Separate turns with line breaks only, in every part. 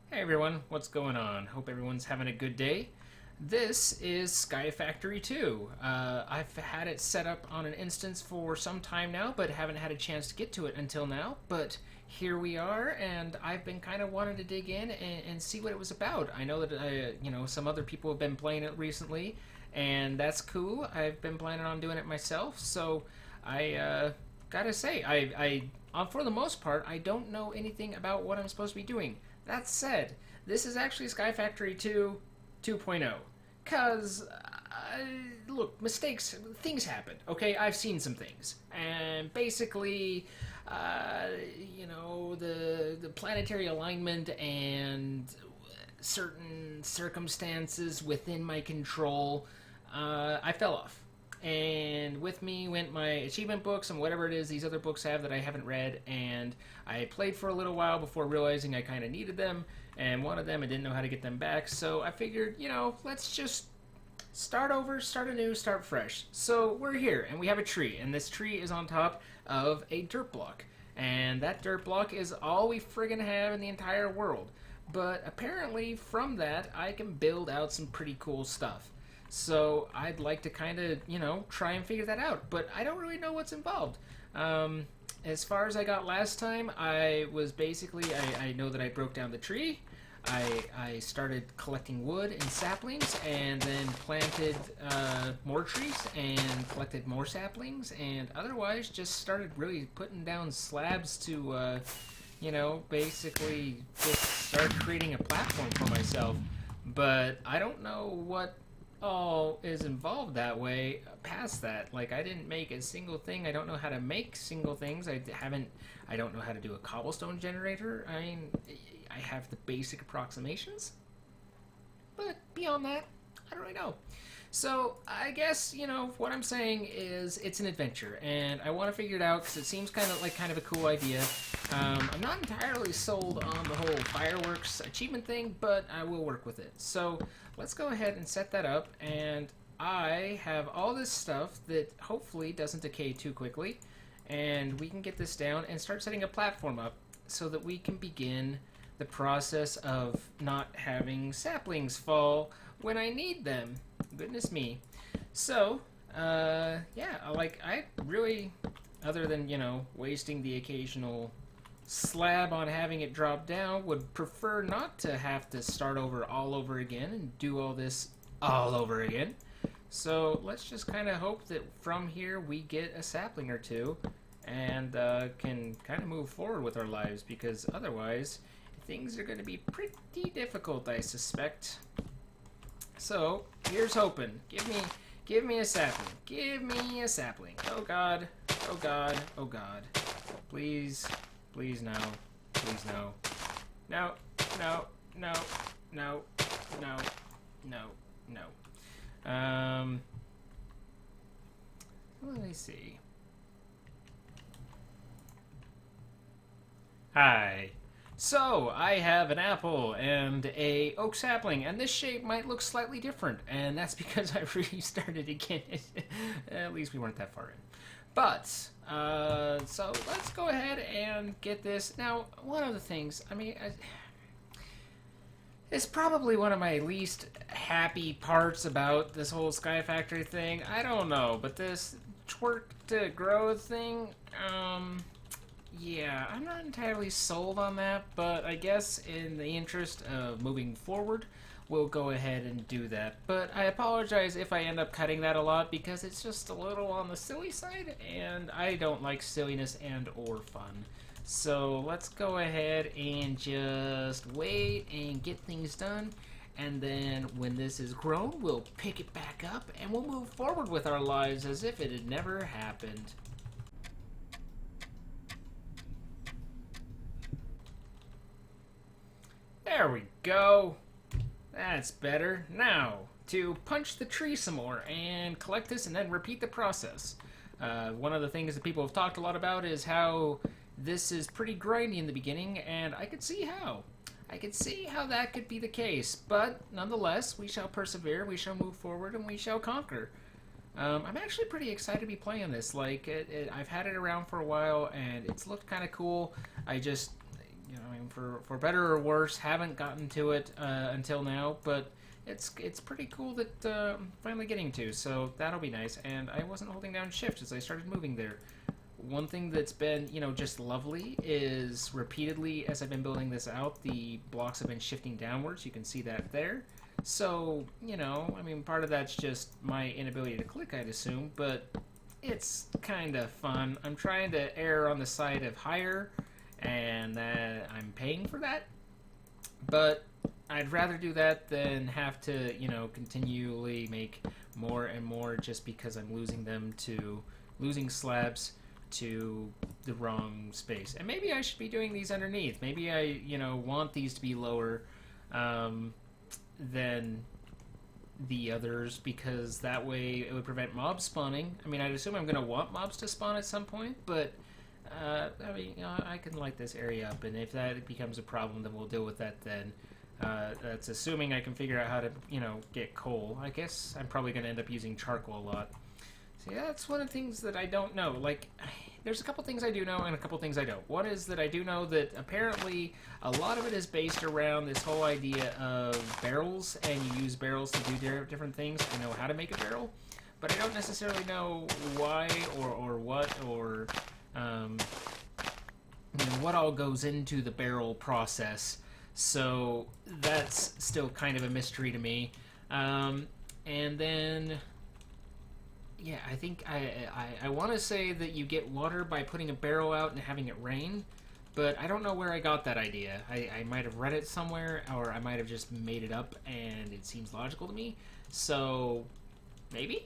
Hey everyone, what's going on? Hope everyone's having a good day. This is Sky Factory 2. I've had it set up on an instance for some time now, but haven't had a chance to get to it until now. But here we are, and I've been kind of wanting to dig in and see what it was about. I know that some other people have been playing it recently, and that's cool. I've been planning on doing it myself, so I gotta say, for the most part, I don't know anything about what I'm supposed to be doing. That said, this is actually Sky Factory 2 2.0. Because, look, mistakes, things happen, okay? I've seen some things. And basically, the planetary alignment and certain circumstances within my control, I fell off. And with me went my achievement books and whatever it is these other books have that I haven't read. And I played for a little while before realizing I kind of needed them and wanted them and didn't know how to get them back. So I figured, let's just start over, start anew, start fresh. So we're here and we have a tree, and this tree is on top of a dirt block. And that dirt block is all we friggin' have in the entire world. But apparently from that, I can build out some pretty cool stuff. So I'd like to kind of, try and figure that out. But I don't really know what's involved. As far as I got last time, I was basically, I know that I broke down the tree. I started collecting wood and saplings, and then planted more trees and collected more saplings, and otherwise just started really putting down slabs to, basically just start creating a platform for myself. But I don't know what all is involved that way past that. Like, I didn't make a single thing. I don't know how to make single things. I don't know how to do a cobblestone generator. I mean, I have the basic approximations, but beyond that, I don't really know. So I guess, what I'm saying is it's an adventure, and I want to figure it out because it seems kind of a cool idea. I'm not entirely sold on the whole fireworks achievement thing, but I will work with it. So let's go ahead and set that up, and I have all this stuff that hopefully doesn't decay too quickly, and we can get this down and start setting a platform up so that we can begin the process of not having saplings fall when I need them. Goodness me. So, I really, other than, wasting the occasional slab on having it drop down, would prefer not to have to start over all over again and do all this all over again. So let's just kind of hope that from here we get a sapling or two and can kind of move forward with our lives, because otherwise things are going to be pretty difficult, I suspect. So here's hoping. Give me a sapling. Give me a sapling. Oh God. Oh God. Oh God. Please. Please no. Please no. No. No. No. No. No. No. No. Let me see. Hi. So, I have an apple and a oak sapling, and this shape might look slightly different, and that's because I restarted again. At least we weren't that far in. But, so let's go ahead and get this. Now, one of the things, it's probably one of my least happy parts about this whole Sky Factory thing. I don't know, but this twerk to grow thing, yeah, I'm not entirely sold on that, but I guess in the interest of moving forward, we'll go ahead and do that. But I apologize if I end up cutting that a lot, because it's just a little on the silly side, and I don't like silliness and or fun. So let's go ahead and just wait and get things done, and then when this is grown, we'll pick it back up and we'll move forward with our lives as if it had never happened. There we go. That's better. Now, to punch the tree some more and collect this and then repeat the process. One of the things that people have talked a lot about is how this is pretty grindy in the beginning, and I could see how. I could see how that could be the case, but nonetheless, we shall persevere, we shall move forward, and we shall conquer. I'm actually pretty excited to be playing this. Like, I've had it around for a while, and it's looked kind of cool. I just, for better or worse, haven't gotten to it until now, but it's pretty cool that I'm finally getting to, so that'll be nice. And I wasn't holding down shift as I started moving there. One thing that's been, just lovely is repeatedly as I've been building this out, the blocks have been shifting downwards. You can see that there. So, part of that's just my inability to click, I'd assume, but it's kind of fun. I'm trying to err on the side of higher, and that I'm paying for that. But I'd rather do that than have to, continually make more and more just because I'm losing slabs to the wrong space. And maybe I should be doing these underneath. Maybe I, want these to be lower than the others, because that way it would prevent mobs spawning. I'd assume I'm going to want mobs to spawn at some point, but I can light this area up, and if that becomes a problem, then we'll deal with that then. That's assuming I can figure out how to, get coal. I guess I'm probably going to end up using charcoal a lot. See, that's one of the things that I don't know. Like, there's a couple things I do know and a couple things I don't. One is that I do know that apparently a lot of it is based around this whole idea of barrels, and you use barrels to do different things. I know how to make a barrel, but I don't necessarily know why or what or what all goes into the barrel process. So that's still kind of a mystery to me. And then, yeah, I think I want to say that you get water by putting a barrel out and having it rain, but I don't know where I got that idea. I might have read it somewhere, or I might have just made it up, and it seems logical to me. So, maybe?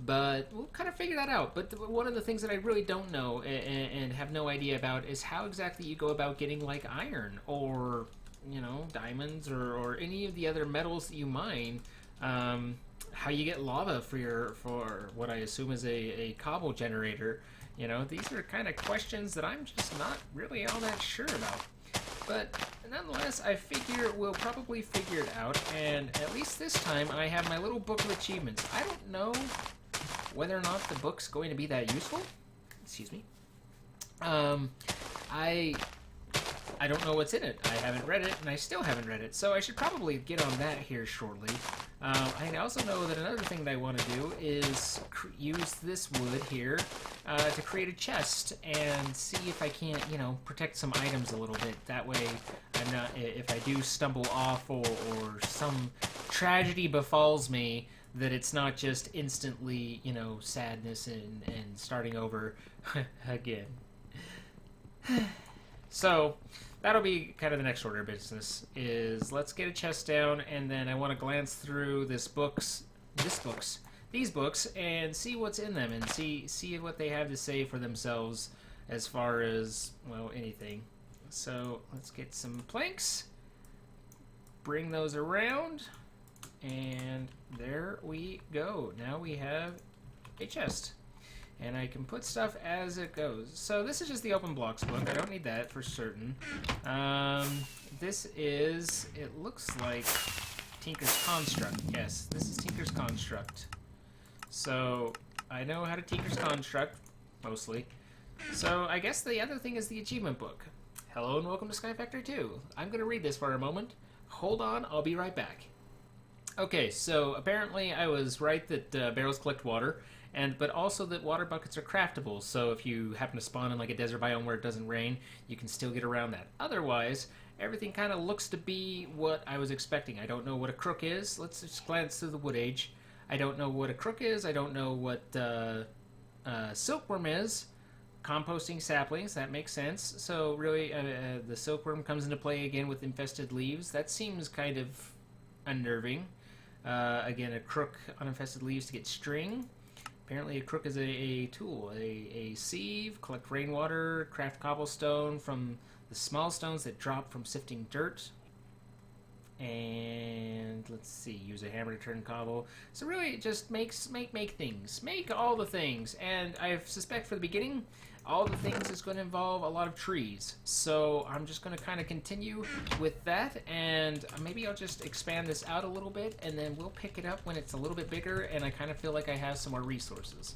But we'll kind of figure that out. But one of the things that I really don't know and have no idea about is how exactly you go about getting, like, iron or, diamonds or any of the other metals that you mine. How you get lava for what I assume is a cobble generator. These are kind of questions that I'm just not really all that sure about. But nonetheless, I figure we'll probably figure it out, and at least this time I have my little book of achievements. I don't know whether or not the book's going to be that useful. Excuse me. I don't know what's in it. I haven't read it, and I still haven't read it, so I should probably get on that here shortly. I also know that another thing that I want to do is use this wood here to create a chest and see if I can't, protect some items a little bit. That way, I'm not, if I do stumble off or some tragedy befalls me, that it's not just instantly, sadness and starting over again. So that'll be kind of the next order of business, is let's get a chest down, and then I want to glance through these books, and see what's in them, and see what they have to say for themselves as far as, well, anything. So let's get some planks, bring those around, and there we go. Now we have a chest. And I can put stuff as it goes. So this is just the open blocks book. I don't need that for certain. This is, it looks like Tinker's Construct. Yes, this is Tinker's Construct. So I know how to Tinker's Construct, mostly. So I guess the other thing is the achievement book. Hello and welcome to Sky Factory 2. I'm going to read this for a moment. Hold on, I'll be right back. Okay, so apparently I was right that barrels collect water. But also that water buckets are craftable, so if you happen to spawn in like a desert biome where it doesn't rain, you can still get around that. Otherwise, everything kind of looks to be what I was expecting. I don't know what a crook is. Let's just glance through the wood age. I don't know what a crook is. I don't know what silkworm is. Composting saplings, that makes sense. So really, the silkworm comes into play again with infested leaves. That seems kind of unnerving. Again, a crook on infested leaves to get string. Apparently a crook is a tool, a sieve, collect rainwater, craft cobblestone from the small stones that drop from sifting dirt. And let's see, use a hammer to turn cobble. So really just make things. Make all the things. And I suspect for the beginning, all the things is going to involve a lot of trees. So I'm just going to kind of continue with that, and maybe I'll just expand this out a little bit, and then we'll pick it up when it's a little bit bigger and I kind of feel like I have some more resources.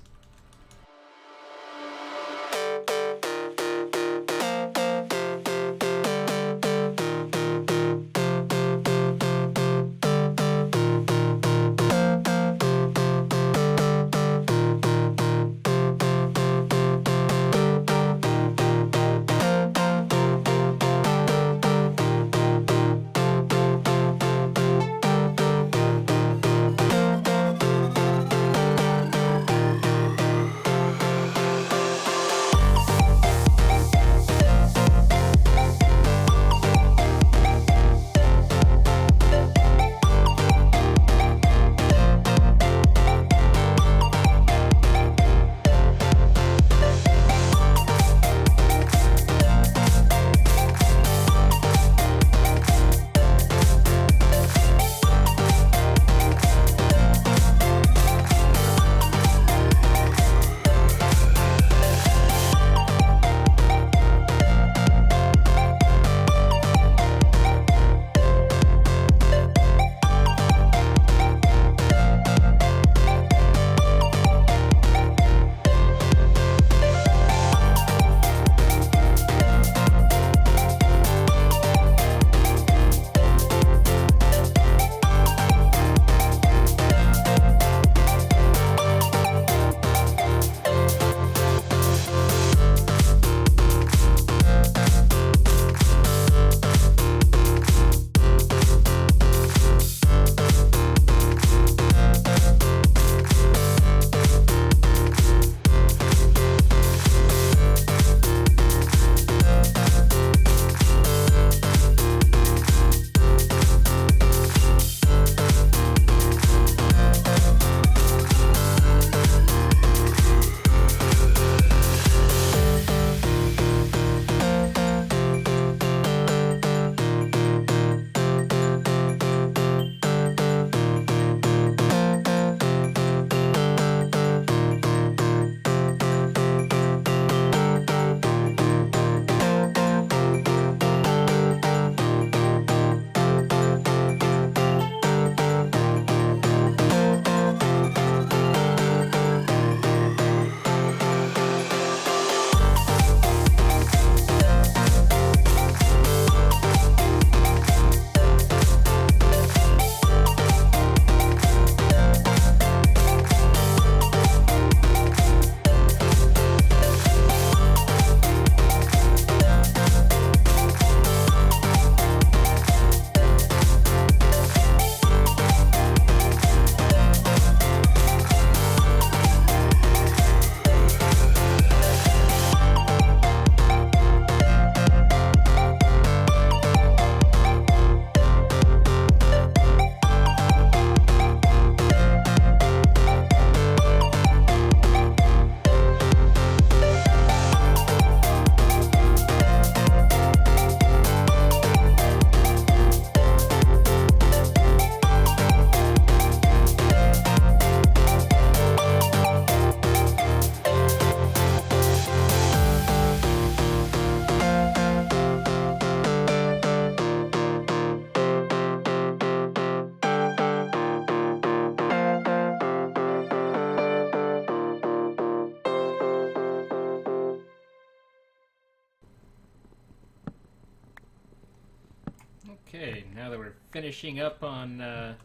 Okay, now that we're finishing up on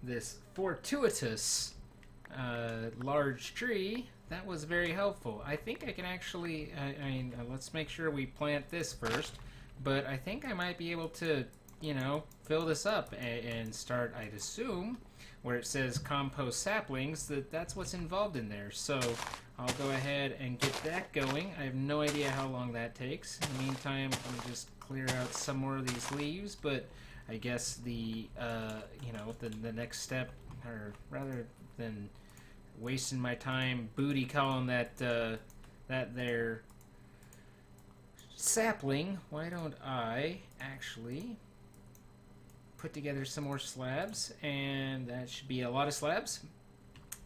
this fortuitous large tree, that was very helpful. I think I can actually, let's make sure we plant this first, but I think I might be able to, fill this up and start, I'd assume, where it says compost saplings, that's what's involved in there. So I'll go ahead and get that going. I have no idea how long that takes. In the meantime, I'm just clear out some more of these leaves, but I guess the next step, or rather than wasting my time booty calling that there sapling, why don't I actually put together some more slabs, and that should be a lot of slabs,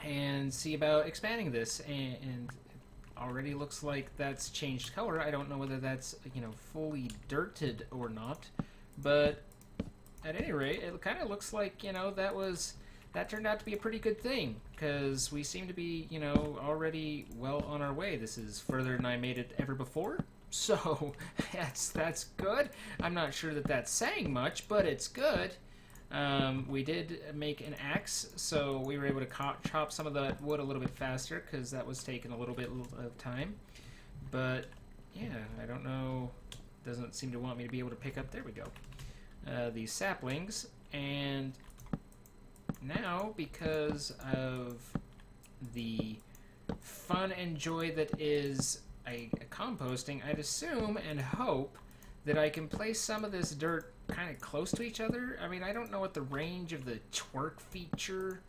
and see about expanding this. And already looks like that's changed color. I don't know whether that's fully dirted or not, but at any rate, it kind of looks like that turned out to be a pretty good thing, because we seem to be already well on our way. This is further than I made it ever before, so that's good. I'm not sure that that's saying much, but it's good. We did make an axe, so we were able to chop some of the wood a little bit faster, because that was taking a little bit of time. But yeah, I don't know, doesn't seem to want me to be able to pick up, there we go, these saplings. And now, because of the fun and joy that is a composting, I'd assume and hope that I can place some of this dirt kind of close to each other. I mean, I don't know what the range of the twerk feature,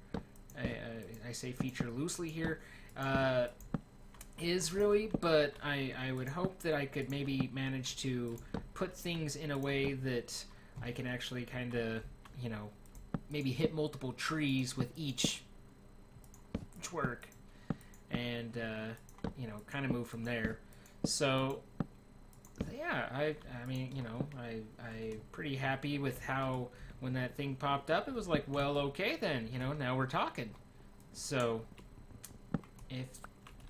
I say feature loosely here, is really, but I would hope that I could maybe manage to put things in a way that I can actually kind of, maybe hit multiple trees with each twerk, and kind of move from there. So yeah, I'm pretty happy with how, when that thing popped up, it was like, well, okay then, now we're talking. So if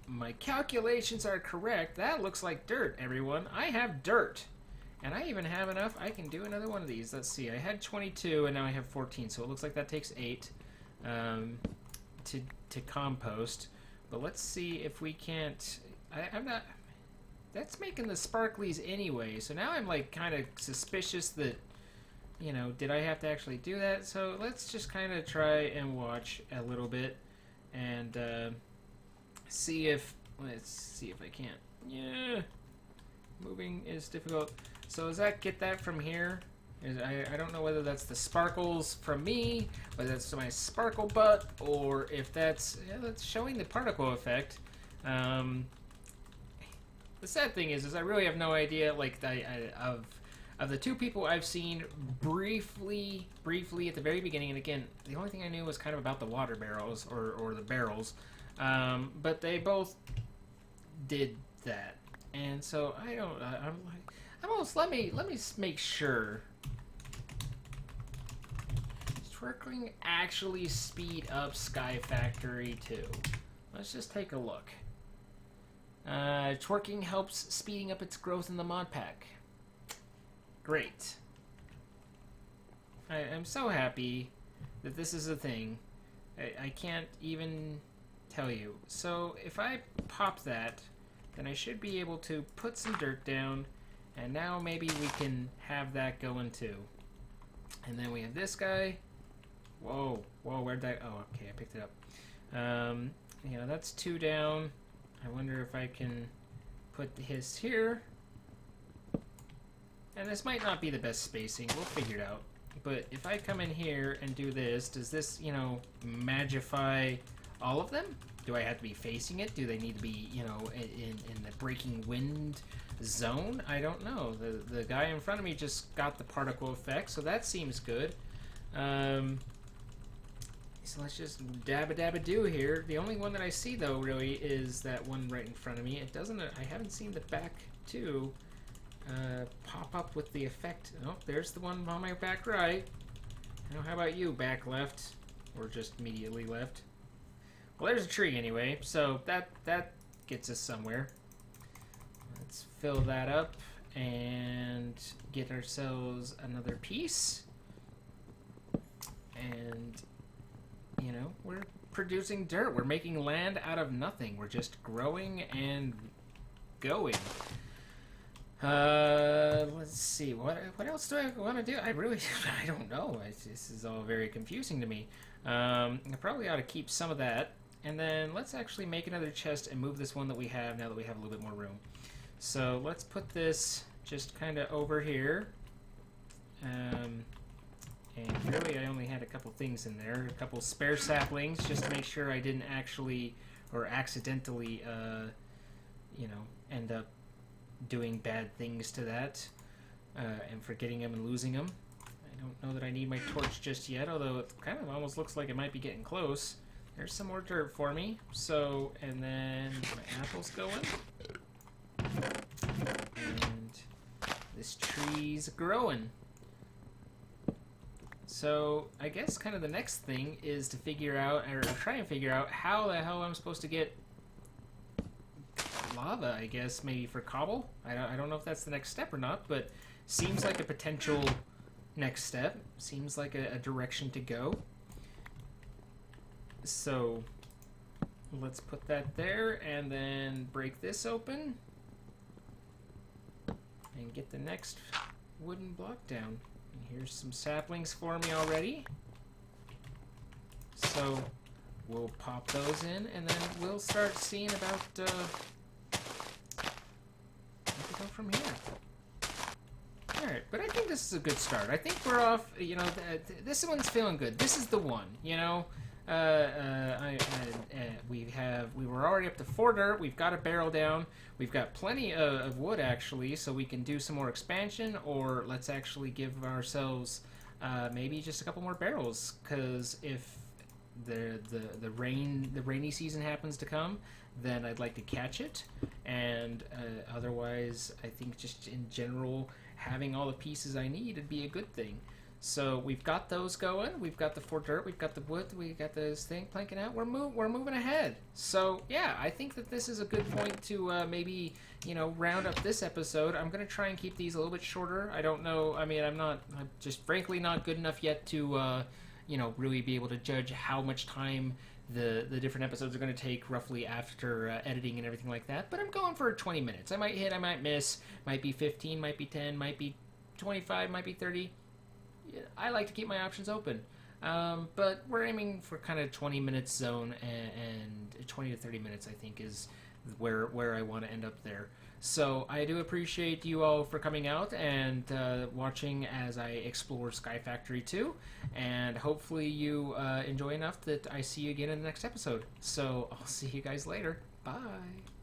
my calculations are correct, that looks like dirt, everyone. I have dirt. And I even have enough, I can do another one of these. Let's see, I had 22 and now I have 14, so it looks like that takes 8 to compost. But let's see if we can't, I'm not, that's making the sparklies anyway, so now I'm like kind of suspicious that, did I have to actually do that? So let's just kind of try and watch a little bit, and let's see if I can't. Yeah, moving is difficult. So does that get that from here? I don't know whether that's the sparkles from me, whether that's my sparkle butt, or if that's showing the particle effect. The sad thing is I really have no idea. Like, of the two people I've seen briefly at the very beginning, and again, the only thing I knew was kind of about the water barrels or the barrels, but they both did that, and so I don't. I'm almost, let me make sure. Does twerking actually speed up Sky Factory 2? Let's just take a look. Twerking helps speeding up its growth in the mod pack. Great. I'm so happy that this is a thing. I can't even tell you. So if I pop that, then I should be able to put some dirt down, and now maybe we can have that going too. And then we have this guy. Whoa, where'd that, oh, okay, I picked it up. That's 2 down. I wonder if I can put his here. And this might not be the best spacing, we'll figure it out. But if I come in here and do this, does this, magify all of them? Do I have to be facing it? Do they need to be, in the breaking wind zone? I don't know. The guy in front of me just got the particle effect, so that seems good. So let's just dabba-dabba-do here. The only one that I see, though, really, is that one right in front of me. It doesn't, I haven't seen the back two pop up with the effect. Oh, there's the one on my back right. Now, how about you, back left? Or just immediately left? Well, there's a tree anyway, so that gets us somewhere. Let's fill that up, and get ourselves another piece. And, you know, we're producing dirt. We're making land out of nothing. We're just growing and going. Let's see. What else do I want to do? I don't know. This is all very confusing to me. I probably ought to keep some of that. And then let's actually make another chest and move this one that we have now that we have a little bit more room. So let's put this just kind of over here. And really I only had a couple things in there. A couple spare saplings just to make sure I didn't actually or accidentally, you know, end up doing bad things to that and forgetting them and losing them. I don't know that I need my torch just yet, although it kind of almost looks like it might be getting close. There's some more dirt for me. So, and then my apple's going. And this tree's growing. So, I guess kind of the next thing is to figure out, or try and figure out, how the hell I'm supposed to get lava, I guess, maybe for cobble. I don't know if that's the next step or not, but seems like a potential next step. Seems like a direction to go. So let's put that there and then break this open and get the next wooden block down. And here's some saplings for me already. So we'll pop those in and then we'll start seeing about where to go from here. Alright, but I think this is a good start. I think we're off, you know, this one's feeling good. This is the one, you know. We were already up to 4 dirt. We've got a barrel down. We've got plenty of wood actually, so we can do some more expansion. Or let's actually give ourselves maybe just a couple more barrels, because if the rainy season happens to come, then I'd like to catch it. And otherwise, I think just in general, having all the pieces I need would be a good thing. So we've got those going. We've got the 4 dirt. We've got the wood. We got this thing planking out. We're moving ahead. So yeah, I think that this is a good point to maybe, you know, round up this episode. I'm gonna try and keep these a little bit shorter. I don't know. I mean, I'm just frankly not good enough yet to, you know, really be able to judge how much time the different episodes are going to take roughly after editing and everything like that. But I'm going for 20 minutes. I might hit. I might miss. Might be 15. Might be 10. Might be 25. Might be 30. I like to keep my options open, but we're aiming for kind of 20 minutes zone, and 20 to 30 minutes I think is where I want to end up there. So I do appreciate you all for coming out and watching as I explore Sky Factory 2, and hopefully you enjoy enough that I see you again in the next episode. So I'll see you guys later. Bye.